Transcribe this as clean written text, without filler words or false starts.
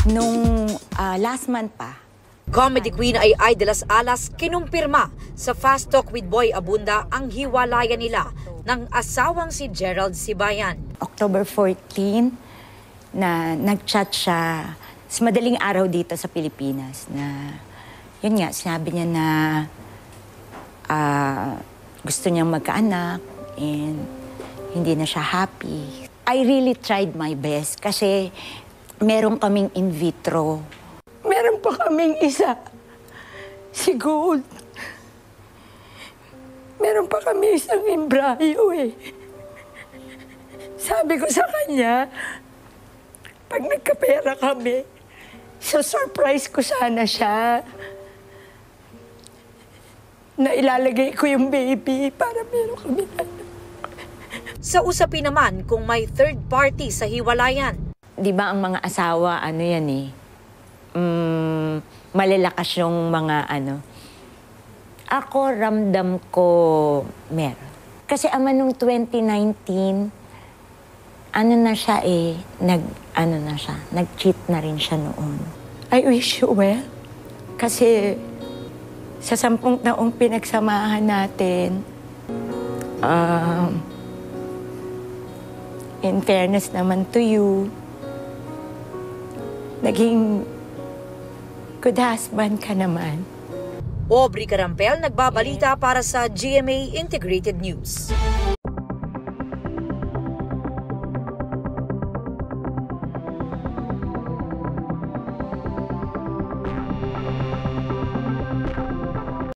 Nung last month pa. Comedy queen Ai de las Alas kinumpirma sa Fast Talk with Boy Abunda ang hiwalayan nila ng asawang si Gerald Sibayan. October 14 na nag-chat siya sa madaling araw dito sa Pilipinas na yun nga, sinabi niya na gusto niyang magkaanak and hindi na siya happy. I really tried my best kasi meron kaming in vitro. Meron pa kaming isa, si Gold. Meron pa kami isang embryo eh. Sabi ko sa kanya, pag nagkapera kami, surprise ko sana siya. Na ilalagay ko yung baby para meron kami anak. Sa usapin naman kung may third party sa hiwalayan. Di ba ang mga asawa, ano yan eh, malalakas yung mga ano. Ako, ramdam ko meron. Kasi ama nung 2019, ano na siya eh, nag-cheat na rin siya noon. I wish you well. Kasi sa 10 taong pinagsamahan natin, in fairness naman to you, naging good husband ka naman. Aubrey Carampel, nagbabalita para sa GMA Integrated News.